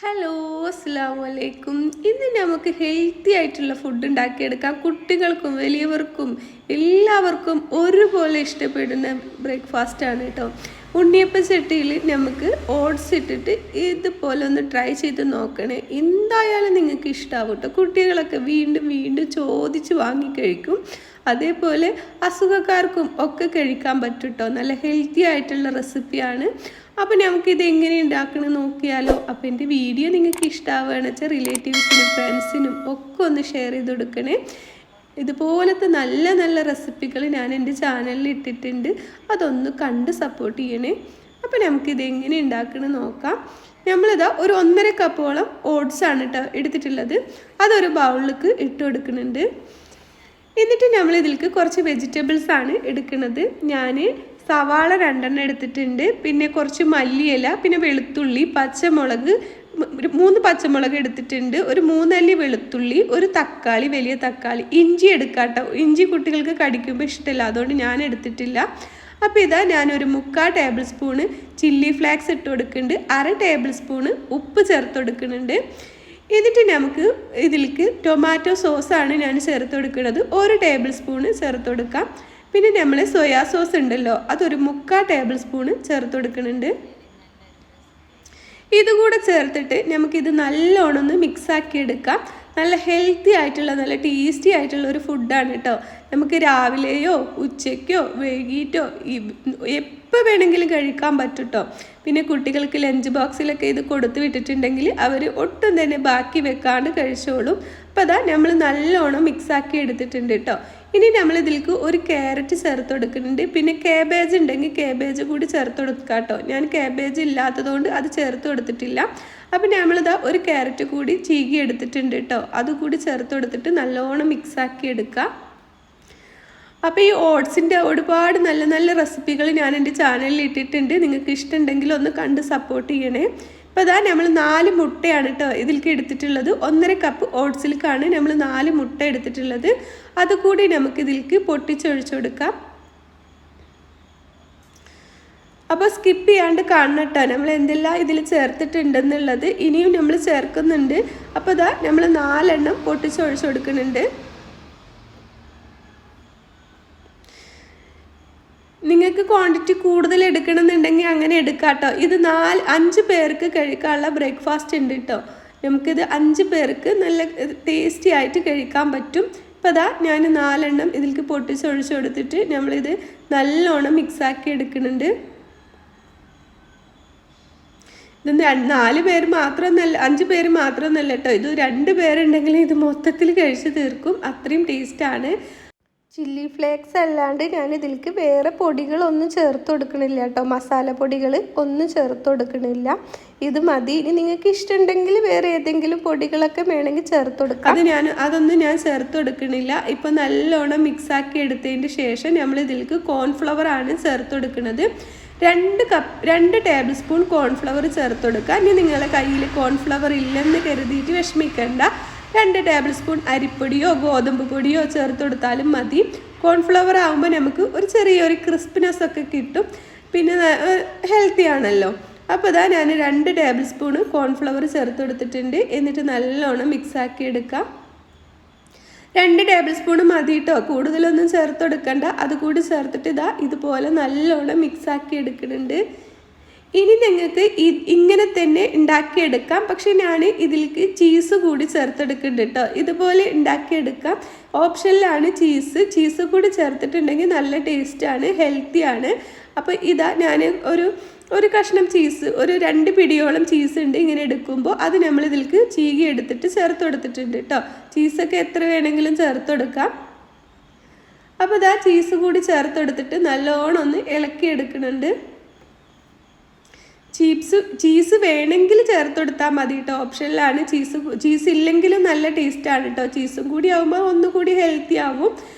Hello, അസ്സലാമു അലൈക്കും. ഇന്ന് നമുക്ക് ഹെൽത്തി ആയിട്ടുള്ള ഫുഡ് ഉണ്ടാക്കിയെടുക്കാം. കുട്ടികൾക്കും വലിയവർക്കും എല്ലാവർക്കും ഒരുപോലെ ഇഷ്ടപ്പെടുന്ന ബ്രേക്ക്ഫാസ്റ്റാണ് കേട്ടോ. ഉണ്ണിയപ്പം ചട്ടിയിൽ നമുക്ക് ഓട്സ് ഇട്ടിട്ട് ഇതുപോലെ ഒന്ന് ട്രൈ ചെയ്ത് നോക്കണേ. എന്തായാലും നിങ്ങൾക്ക് ഇഷ്ടമാവും കേട്ടോ. കുട്ടികളൊക്കെ വീണ്ടും വീണ്ടും ചോദിച്ച് വാങ്ങിക്കഴിക്കും. അതേപോലെ അസുഖക്കാർക്കും ഒക്കെ കഴിക്കാൻ പറ്റും കേട്ടോ. നല്ല ഹെൽത്തി ആയിട്ടുള്ള റെസിപ്പിയാണ്. അപ്പോൾ നമുക്കിത് എങ്ങനെ ഉണ്ടാക്കണം നോക്കിയാലോ. അപ്പോൾ എൻ്റെ വീഡിയോ നിങ്ങൾക്ക് ഇഷ്ടമാവുകയാണെന്ന് വെച്ചാൽ റിലേറ്റീവ്സിനും ഫ്രണ്ട്സിനും ഒക്കെ ഒന്ന് ഷെയർ ചെയ്ത് കൊടുക്കണേ. ഇതുപോലത്തെ നല്ല നല്ല റെസിപ്പികൾ ഞാൻ എൻ്റെ ചാനലിൽ ഇട്ടിട്ടുണ്ട്. അതൊന്ന് കണ്ട് സപ്പോർട്ട് ചെയ്യണേ. അപ്പോൾ നമുക്കിത് എങ്ങനെ ഉണ്ടാക്കണം നോക്കാം. നമ്മളിതാ ഒരു 1.5 കപ്പോളം ഓട്സാണ് കേട്ടോ എടുത്തിട്ടുള്ളത്. അതൊരു ബൗളിലേക്ക് ഇട്ട് കൊടുക്കുന്നുണ്ട്. എന്നിട്ട് നമ്മൾ ഇതിലേക്ക് കുറച്ച് വെജിറ്റബിൾസ് ആണ് എടുക്കുന്നത്. ഞാൻ സവാള 2 എടുത്തിട്ടുണ്ട്, പിന്നെ കുറച്ച് മല്ലിയില, പിന്നെ വെളുത്തുള്ളി, പച്ചമുളക് 3 പച്ചമുളക് എടുത്തിട്ടുണ്ട്, ഒരു 3 അല്ലി വെളുത്തുള്ളി, ഒരു തക്കാളി, വലിയ തക്കാളി, ഇഞ്ചി എടുക്കാട്ടോ. ഇഞ്ചി കുട്ടികൾക്ക് കടിക്കുമ്പോൾ ഇഷ്ടമില്ല, അതുകൊണ്ട് ഞാൻ എടുത്തിട്ടില്ല. അപ്പോൾ ഇതാ ഞാനൊരു 3/4 ടേബിൾ സ്പൂണ് ചില്ലി ഫ്ലേക്സ് ഇട്ട് കൊടുക്കുന്നുണ്ട്, 1/2 ടേബിൾ സ്പൂണ് ഉപ്പ് ചേർത്ത് കൊടുക്കുന്നുണ്ട്. എന്നിട്ട് നമുക്ക് ഇതിലേക്ക് ടൊമാറ്റോ സോസാണ് ഞാൻ ചേർത്ത് കൊടുക്കുന്നത്, 1 ടേബിൾ സ്പൂണ് ചേർത്ത് കൊടുക്കാം. പിന്നെ നമ്മൾ സോയാ സോസ് ഉണ്ടല്ലോ, അതൊരു 3/4 ടേബിൾ സ്പൂണ് ചേർത്ത് കൊടുക്കുന്നുണ്ട്. ഇതുകൂടെ ചേർത്തിട്ട് നമുക്കിത് നല്ലോണം ഒന്ന് മിക്സാക്കി എടുക്കാം. നല്ല ഹെൽത്തി ആയിട്ടുള്ള നല്ല ടേസ്റ്റി ആയിട്ടുള്ള ഒരു ഫുഡാണ് കേട്ടോ. നമുക്ക് രാവിലെയോ ഉച്ചയ്ക്കോ വൈകിട്ടോ എപ്പോൾ വേണമെങ്കിലും കഴിക്കാൻ പറ്റും കേട്ടോ. പിന്നെ കുട്ടികൾക്ക് ലഞ്ച് ബോക്സിലൊക്കെ ഇത് കൊടുത്തു വിട്ടിട്ടുണ്ടെങ്കിൽ അവർ ഒട്ടും തന്നെ ബാക്കി വെക്കാണ്ട് കഴിച്ചോളും. അപ്പോൾ അതാ നമ്മൾ നല്ലോണം മിക്സാക്കി എടുത്തിട്ടുണ്ട് കേട്ടോ. ഇനി നമ്മൾ ഇതിലേക്ക് ഒരു ക്യാരറ്റ് ചേർത്ത് കൊടുക്കുന്നുണ്ട്. പിന്നെ കാബേജ് ഉണ്ടെങ്കിൽ കാബേജ് കൂടി ചേർത്ത് കൊടുക്കുക കേട്ടോ. ഞാൻ കാബേജ് ഇല്ലാത്തതുകൊണ്ട് അത് ചേർത്ത് കൊടുത്തിട്ടില്ല. അപ്പം നമ്മളിതാ ഒരു ക്യാരറ്റ് കൂടി ചീകി എടുത്തിട്ടുണ്ട് കേട്ടോ. അതുകൂടി ചേർത്ത് കൊടുത്തിട്ട് നല്ലോണം മിക്സാക്കി എടുക്കുക. അപ്പോൾ ഈ ഓട്സിൻ്റെ ഒരുപാട് നല്ല നല്ല റെസിപ്പികൾ ഞാൻ എൻ്റെ ചാനലിൽ ഇട്ടിട്ടുണ്ട്. നിങ്ങൾക്ക് ഇഷ്ടമുണ്ടെങ്കിൽ ഒന്ന് കണ്ട് സപ്പോർട്ട് ചെയ്യണേ. അപ്പോൾ അതാ നമ്മൾ 4 മുട്ടയാണ് കേട്ടോ ഇതിലേക്ക് എടുത്തിട്ടുള്ളത്. 1.5 കപ്പ് ഓട്സിലേക്കാണ് നമ്മൾ 4 മുട്ട എടുത്തിട്ടുള്ളത്. അതുകൂടി നമുക്ക് ഇതിലേക്ക് പൊട്ടിച്ചൊഴിച്ചു കൊടുക്കാം. അപ്പോൾ സ്കിപ്പ് ചെയ്യാണ്ട് കാണണം കേട്ടോ നമ്മൾ എന്തെല്ലാം ഇതിൽ ചേർത്തിട്ടുണ്ടെന്നുള്ളത്. ഇനിയും നമ്മൾ ചേർക്കുന്നുണ്ട്. അപ്പോൾ ഇതാ നമ്മൾ 4 എണ്ണം പൊട്ടിച്ചൊഴിച്ചു കൊടുക്കുന്നുണ്ട്. നിങ്ങൾക്ക് ക്വാണ്ടിറ്റി കൂടുതൽ എടുക്കണമെന്നുണ്ടെങ്കിൽ അങ്ങനെ എടുക്കാം കേട്ടോ. ഇത് 5 പേർക്ക് കഴിക്കാനുള്ള ബ്രേക്ക്ഫാസ്റ്റ് ഉണ്ട് കേട്ടോ. നമുക്കിത് 5 പേർക്ക് നല്ല ടേസ്റ്റി ആയിട്ട് കഴിക്കാൻ പറ്റും. അപ്പോൾ അതാ ഞാൻ 4 എണ്ണം ഇതിലേക്ക് പൊട്ടിച്ചൊഴിച്ച് കൊടുത്തിട്ട് നമ്മളിത് നല്ലോണം മിക്സാക്കി എടുക്കുന്നുണ്ട്. ഇത് 4 പേര് മാത്രമൊന്നല്ല, 5 പേര് മാത്രമൊന്നല്ല കേട്ടോ. ഇത് 2 പേരുണ്ടെങ്കിൽ ഇത് മൊത്തത്തിൽ കഴിച്ച് തീർക്കും, അത്രയും ടേസ്റ്റാണ്. ചില്ലി ഫ്ലേക്സ് അല്ലാണ്ട് ഞാൻ ഇതിലേക്ക് വേറെ പൊടികളൊന്നും ചേർത്ത് കൊടുക്കണില്ല കേട്ടോ. മസാല പൊടികൾ ഒന്നും ചേർത്ത് കൊടുക്കണില്ല. ഇത് മതി. ഇനി നിങ്ങൾക്ക് ഇഷ്ടമുണ്ടെങ്കിൽ വേറെ ഏതെങ്കിലും പൊടികളൊക്കെ വേണമെങ്കിൽ ചേർത്ത് കൊടുക്കാം. അതൊന്നും ഞാൻ ചേർത്ത് കൊടുക്കണില്ല. ഇപ്പോൾ നല്ലോണം മിക്സാക്കി എടുത്തതിന് ശേഷം നമ്മൾ ഇതിലേക്ക് കോൺഫ്ലവർ ആണ് ചേർത്ത് കൊടുക്കുന്നത്. 2 ടേബിൾ സ്പൂൺ കോൺഫ്ലവർ ചേർത്ത് കൊടുക്കുക. ഇനി നിങ്ങളുടെ കയ്യിൽ കോൺഫ്ലവർ ഇല്ലെന്ന് കരുതിയിട്ട് വിഷമിക്കണ്ട. 2 ടേബിൾ സ്പൂൺ അരിപ്പൊടിയോ ഗോതമ്പ് പൊടിയോ ചേർത്ത് കൊടുത്താലും മതി. കോൺഫ്ലവർ ആകുമ്പോൾ നമുക്ക് ഒരു ചെറിയൊരു ക്രിസ്പിനെസ് ഒക്കെ കിട്ടും, പിന്നെ ഹെൽത്തി ആണല്ലോ. അപ്പോൾ ഇതാ ഞാൻ 2 ടേബിൾ സ്പൂണ് കോൺഫ്ലവർ ചേർത്ത് കൊടുത്തിട്ടുണ്ട്. എന്നിട്ട് നല്ലോണം മിക്സാക്കി എടുക്കാം. 2 ടേബിൾ സ്പൂണ് മതി കേട്ടോ, കൂടുതലൊന്നും ചേർത്ത് കൊടുക്കണ്ട. അതുകൂടി ചേർത്തിട്ട് ഇതാ ഇതുപോലെ നല്ലോണം മിക്സാക്കി എടുക്കുന്നുണ്ട്. ഇനി നിങ്ങൾക്ക് ഇങ്ങനെ തന്നെ ഉണ്ടാക്കിയെടുക്കാം, പക്ഷെ ഞാൻ ഇതിലേക്ക് ചീസ് കൂടി ചേർത്തെടുക്കുന്നുണ്ട് കേട്ടോ. ഇതുപോലെ ഉണ്ടാക്കിയെടുക്കാം, ഓപ്ഷനിലാണ് ചീസ് കൂടി ചേർത്തിട്ടുണ്ടെങ്കിൽ നല്ല ടേസ്റ്റാണ്, ഹെൽത്തിയാണ്. അപ്പോൾ ഇതാ ഞാൻ ഒരു കഷ്ണം ചീസ്, ഒരു 2 പിടിയോളം ചീസ് ഉണ്ട്. ഇങ്ങനെ എടുക്കുമ്പോൾ അത് നമ്മൾ ഇതിലേക്ക് ചീകി എടുത്തിട്ട് ചേർത്ത് കൊടുത്തിട്ടുണ്ട് കേട്ടോ. ചീസൊക്കെ എത്ര വേണമെങ്കിലും ചേർത്ത് കൊടുക്കാം. അപ്പോൾ ഇതാ ചീസ് കൂടി ചേർത്ത് കൊടുത്തിട്ട് നല്ലോണം ഒന്ന് ഇളക്കിയെടുക്കുന്നുണ്ട്. ചീസ് വേണമെങ്കിൽ ചേർത്ത് കൊടുത്താൽ മതി കേട്ടോ, ഓപ്ഷനിലാണ്. ചീസ് ഇല്ലെങ്കിലും നല്ല ടേസ്റ്റാണ് കേട്ടോ. ചീസും കൂടി ആകുമ്പോൾ ഒന്നുകൂടി ഹെൽത്തി ആവും.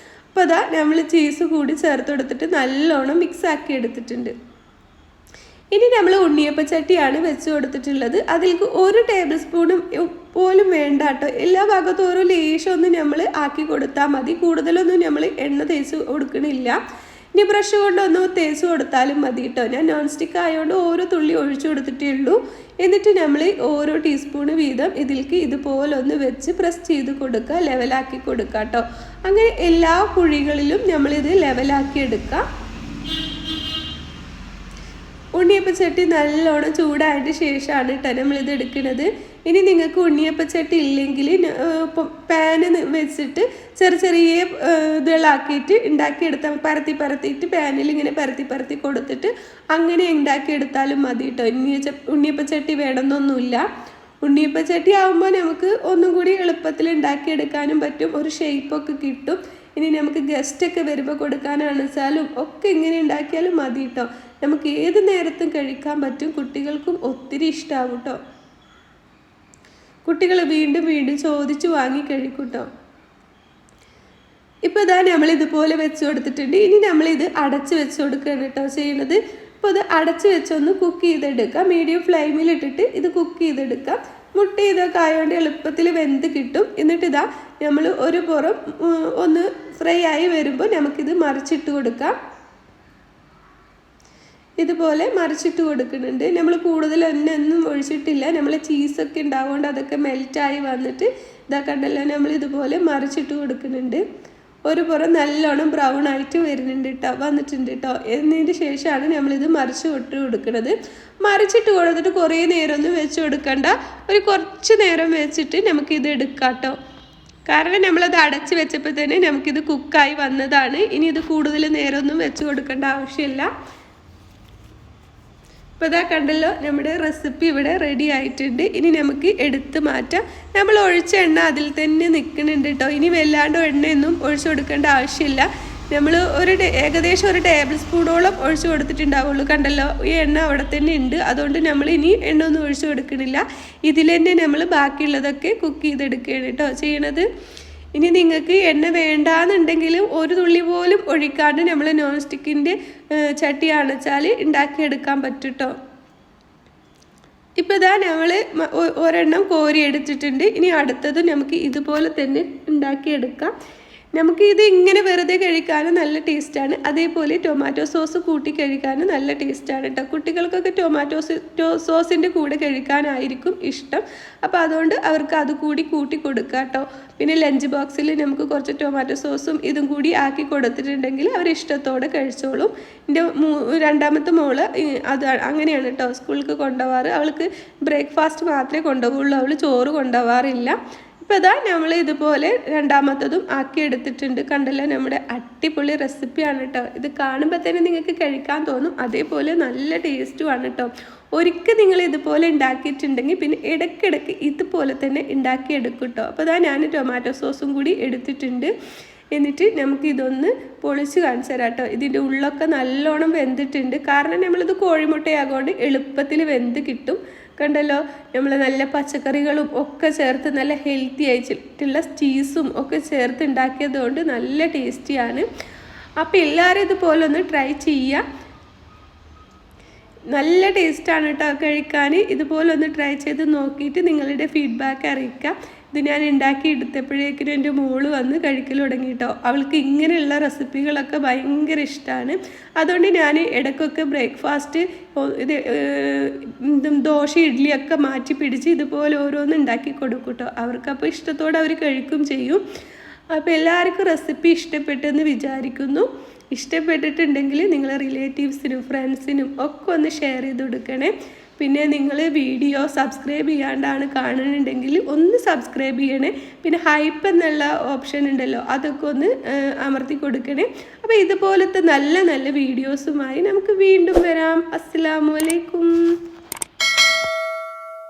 അപ്പോൾ അതാ നമ്മൾ ചീസ് കൂടി ചേർത്ത് കൊടുത്തിട്ട് നല്ലോണം മിക്സാക്കി എടുത്തിട്ടുണ്ട്. ഇനി നമ്മൾ ഉണ്ണിയപ്പച്ചട്ടിയാണ് വെച്ച് കൊടുത്തിട്ടുള്ളത്. അതിലേക്ക് 1 ടേബിൾ സ്പൂണും പോലും വേണ്ട കേട്ടോ. എല്ലാ ഭാഗത്തും ഓരോ ലേശം ഒന്ന് നമ്മൾ ആക്കി കൊടുത്താൽ മതി. കൂടുതലൊന്നും നമ്മൾ എണ്ണ തേച്ച് കൊടുക്കണില്ല. ഇനി ബ്രഷ് കൊണ്ടൊന്ന് തേച്ച് കൊടുത്താലും മതി കേട്ടോ. ഞാൻ നോൺ സ്റ്റിക്ക് ആയതുകൊണ്ട് ഓരോ തുള്ളി ഒഴിച്ചു കൊടുത്തിട്ടേ ഉള്ളൂ. എന്നിട്ട് നമ്മൾ ഓരോ ടീസ്പൂണ് വീതം ഇതിലേക്ക് ഇതുപോലെ ഒന്ന് വെച്ച് പ്രസ് ചെയ്ത് കൊടുക്കുക, ലെവലാക്കി കൊടുക്കുക കേട്ടോ. അങ്ങനെ എല്ലാ കുഴികളിലും നമ്മളിത് ലെവലാക്കി എടുക്കുക. ഉണ്ണിയപ്പച്ചട്ടി നല്ലോണം ചൂടായതിന് ശേഷമാണ് കേട്ടോ നമ്മളിത് എടുക്കുന്നത്. ഇനി നിങ്ങൾക്ക് ഉണ്ണിയപ്പച്ചട്ടി ഇല്ലെങ്കിൽ പാന് വെച്ചിട്ട് ചെറിയ ഇതുകളാക്കിയിട്ട് ഉണ്ടാക്കിയെടുത്താൽ പരത്തിയിട്ട് പാനിൽ ഇങ്ങനെ പരത്തി കൊടുത്തിട്ട് അങ്ങനെ ഉണ്ടാക്കിയെടുത്താലും മതി കേട്ടോ. ഉണ്ണിയപ്പച്ചട്ടി വേണമെന്നൊന്നുമില്ല. ഉണ്ണിയപ്പച്ചട്ടി ആകുമ്പോൾ നമുക്ക് ഒന്നും കൂടി എളുപ്പത്തിൽ ഉണ്ടാക്കിയെടുക്കാനും പറ്റും, ഒരു ഷേപ്പൊക്കെ കിട്ടും. ഇനി നമുക്ക് ഗസ്റ്റൊക്കെ വരുമ്പോൾ കൊടുക്കാനാണെച്ചാലും ഒക്കെ ഇങ്ങനെ ഉണ്ടാക്കിയാലും മതി കേട്ടോ. നമുക്ക് ഏത് നേരത്തും കഴിക്കാൻ പറ്റും, കുട്ടികൾക്കും ഒത്തിരി ഇഷ്ടമാവും കേട്ടോ. കുട്ടികൾ വീണ്ടും ചോദിച്ച് വാങ്ങി കഴിക്കും കേട്ടോ. ഇപ്പോൾ ഇതാ നമ്മളിതുപോലെ വെച്ച് കൊടുത്തിട്ടുണ്ട്. ഇനി നമ്മളിത് അടച്ച് വെച്ച് കൊടുക്കുകയാണ് കേട്ടോ ചെയ്യുന്നത്. അപ്പോൾ ഇത് അടച്ച് വെച്ചൊന്ന് കുക്ക് ചെയ്തെടുക്കാം. മീഡിയം ഫ്ലെയിമിലിട്ടിട്ട് ഇത് കുക്ക് ചെയ്തെടുക്കാം. മുട്ട ഇതൊക്കെ ആയതുകൊണ്ട് എളുപ്പത്തിൽ വെന്ത് കിട്ടും. എന്നിട്ട് ഇതാ നമ്മൾ ഒരു പുറം ഒന്ന് ഫ്രൈ ആയി വരുമ്പോൾ നമുക്കിത് മറിച്ചിട്ട് കൊടുക്കാം. ഇതുപോലെ മറിച്ചിട്ട് കൊടുക്കുന്നുണ്ട്. നമ്മൾ കൂടുതൽ ഒന്നും ഒഴിച്ചിട്ടില്ല. നമ്മൾ ചീസൊക്കെ ഉണ്ടാവുകൊണ്ട് അതൊക്കെ മെൽറ്റായി വന്നിട്ട് ഇതാ കണ്ടല്ലോ, നമ്മൾ ഇതുപോലെ മറിച്ചിട്ട് കൊടുക്കുന്നുണ്ട്. ഒരു പുറം നല്ലോണം ബ്രൗൺ ആയിട്ട് വരുന്നുണ്ട് കേട്ടോ, വന്നിട്ടുണ്ട് കേട്ടോ. എന്നതിന് ശേഷമാണ് നമ്മളിത് മറിച്ചിട്ട് കൊടുക്കുന്നത്. മറിച്ചിട്ട് കൊടുത്തിട്ട് കുറേ നേരമൊന്നും വെച്ച് കൊടുക്കണ്ട, ഒരു കുറച്ച് നേരം വെച്ചിട്ട് നമുക്കിത് എടുക്കാം കേട്ടോ. കാരണം നമ്മളത് അടച്ച് വെച്ചപ്പോൾ തന്നെ നമുക്കിത് കുക്കായി വന്നതാണ്. ഇനി ഇത് കൂടുതൽ നേരമൊന്നും വെച്ച് കൊടുക്കേണ്ട ആവശ്യമില്ല. ഇപ്പോൾ ഇതാ കണ്ടല്ലോ, നമ്മുടെ റെസിപ്പി ഇവിടെ റെഡി ആയിട്ടുണ്ട്. ഇനി നമുക്ക് എടുത്ത് മാറ്റാം. നമ്മൾ ഒഴിച്ച എണ്ണ അതിൽ തന്നെ നിൽക്കുന്നുണ്ട് കേട്ടോ. ഇനി വല്ലാണ്ട് എണ്ണയൊന്നും ഒഴിച്ചു കൊടുക്കേണ്ട ആവശ്യമില്ല. നമ്മൾ ഏകദേശം ഒരു ടേബിൾ സ്പൂണോളം ഒഴിച്ചു കൊടുത്തിട്ടുണ്ടാവുള്ളൂ. കണ്ടല്ലോ, ഈ എണ്ണ അവിടെ തന്നെ ഉണ്ട്. അതുകൊണ്ട് നമ്മൾ ഇനി എണ്ണ ഒന്നും ഒഴിച്ചു കൊടുക്കണില്ല. ഇതിൽ തന്നെ നമ്മൾ ബാക്കിയുള്ളതൊക്കെ കുക്ക് ചെയ്തെടുക്കുകയാണ് കേട്ടോ ചെയ്യണത്. ഇനി നിങ്ങൾക്ക് എണ്ണ വേണ്ടാന്നുണ്ടെങ്കിൽ ഒരു തുള്ളി പോലും ഒഴിക്കാണ്ട് നമ്മൾ നോൺ സ്റ്റിക്കിൻ്റെ ചട്ടിയാണെച്ചാൽ ഉണ്ടാക്കിയെടുക്കാൻ പറ്റും കേട്ടോ. ഇപ്പോൾ ഇതാ നമ്മൾ ഒരെണ്ണം കോരി എടുത്തിട്ടുണ്ട്. ഇനി അടുത്തത് നമുക്ക് ഇതുപോലെ തന്നെ ഉണ്ടാക്കിയെടുക്കാം. നമുക്ക് ഇത് ഇങ്ങനെ വെറുതെ കഴിക്കാനും നല്ല ടേസ്റ്റാണ്. അതേപോലെ ടൊമാറ്റോ സോസ് കൂട്ടി കഴിക്കാനും നല്ല ടേസ്റ്റാണ് കേട്ടോ. കുട്ടികൾക്കൊക്കെ ടൊമാറ്റോ സോസിൻ്റെ കൂടെ കഴിക്കാനായിരിക്കും ഇഷ്ടം. അപ്പോൾ അതുകൊണ്ട് അവർക്ക് അത് കൂടി കൂട്ടി കൊടുക്കുക കേട്ടോ. പിന്നെ ലഞ്ച് ബോക്സിൽ നമുക്ക് കുറച്ച് ടൊമാറ്റോ സോസും ഇതും കൂടി ആക്കി കൊടുത്തിട്ടുണ്ടെങ്കിൽ അവർ ഇഷ്ടത്തോടെ കഴിച്ചോളും. എൻ്റെ രണ്ടാമത്തെ മോള് അത് അങ്ങനെയാണ് കേട്ടോ സ്കൂളിലേക്ക് കൊണ്ടുപോകാറ്. അവൾക്ക് ബ്രേക്ക്ഫാസ്റ്റ് മാത്രമേ കൊണ്ടുപോകുള്ളൂ, അവൾ ചോറ് കൊണ്ടുപോകാറില്ല. ഇപ്പോൾ ഇതാ നമ്മൾ ഇതുപോലെ രണ്ടാമത്തതും ആക്കി എടുത്തിട്ടുണ്ട്. കണ്ടല്ലോ, നമ്മുടെ അടിപൊളി റെസിപ്പിയാണ് കേട്ടോ. ഇത് കാണുമ്പോൾ തന്നെ നിങ്ങൾക്ക് കഴിക്കാൻ തോന്നും. അതേപോലെ നല്ല ടേസ്റ്റുമാണ് കേട്ടോ. ഒരിക്കൽ നിങ്ങൾ ഇതുപോലെ ഉണ്ടാക്കിയിട്ടുണ്ടെങ്കിൽ പിന്നെ ഇടയ്ക്കിടയ്ക്ക് ഇതുപോലെ തന്നെ ഉണ്ടാക്കിയെടുക്കും കേട്ടോ. അപ്പോൾ ഇതാ ഞാൻ ടൊമാറ്റോ സോസും കൂടി എടുത്തിട്ടുണ്ട്. എന്നിട്ട് നമുക്ക് ഇതൊന്ന് പൊളിച്ച് കാണിച്ചു തരാം കേട്ടോ. ഇതിൻ്റെ ഉള്ളൊക്കെ നല്ലോണം വെന്തിട്ടുണ്ട്. കാരണം നമ്മളിത് കോഴിമുട്ടയാകൊണ്ട് എളുപ്പത്തിൽ വെന്ത് കിട്ടും. കണ്ടല്ലോ, നമ്മൾ നല്ല പച്ചക്കറികളും ഒക്കെ ചേർത്ത് നല്ല ഹെൽത്തി ആയിട്ടുള്ള ചീസും ഒക്കെ ചേർത്ത് ഉണ്ടാക്കിയത് കൊണ്ട് നല്ല ടേസ്റ്റിയാണ്. അപ്പോൾ എല്ലാവരും ഇതുപോലെ ഒന്ന് ട്രൈ ചെയ്യുക. നല്ല ടേസ്റ്റാണ് കേട്ടോ കഴിക്കാൻ. ഇതുപോലെ ഒന്ന് ട്രൈ ചെയ്ത് നോക്കിയിട്ട് നിങ്ങളുടെ ഫീഡ്ബാക്ക് അറിയിക്കുക. ഇത് ഞാൻ ഉണ്ടാക്കി എടുത്തപ്പോഴേക്കും എൻ്റെ മോള് വന്ന് കഴിക്കൽ തുടങ്ങി കേട്ടോ. അവൾക്ക് ഇങ്ങനെയുള്ള റെസിപ്പികളൊക്കെ ഭയങ്കര ഇഷ്ടമാണ്. അതുകൊണ്ട് ഞാൻ ഇടയ്ക്കൊക്കെ ബ്രേക്ക്ഫാസ്റ്റ് ദോശ ഇഡ്ഡലിയൊക്കെ മാറ്റി പിടിച്ച് ഇതുപോലെ ഓരോന്ന് ഉണ്ടാക്കി കൊടുക്കും കേട്ടോ. അവർക്കപ്പോൾ ഇഷ്ടത്തോടെ അവർ കഴിക്കും ചെയ്യും. അപ്പോൾ എല്ലാവർക്കും റെസിപ്പി ഇഷ്ടപ്പെട്ടെന്ന് വിചാരിക്കുന്നു. ഇഷ്ടപ്പെട്ടിട്ടുണ്ടെങ്കിൽ നിങ്ങൾ റിലേറ്റീവ്സിനും ഫ്രണ്ട്സിനും ഒക്കെ ഒന്ന് ഷെയർ ചെയ്ത് കൊടുക്കണേ. പിന്നെ നിങ്ങൾ വീഡിയോ സബ്സ്ക്രൈബ് ചെയ്യാണ്ടാണ് കാണുന്നുണ്ടെങ്കിൽ ഒന്ന് സബ്സ്ക്രൈബ് ചെയ്യണേ. പിന്നെ ഹൈപ്പ് എന്നുള്ള ഓപ്ഷൻ ഉണ്ടല്ലോ, അതൊക്കെ ഒന്ന് അമർത്തി കൊടുക്കണേ. അപ്പോൾ ഇതുപോലത്തെ നല്ല നല്ല വീഡിയോസുമായി നമുക്ക് വീണ്ടും വരാം. അസ്സലാമു അലൈക്കും.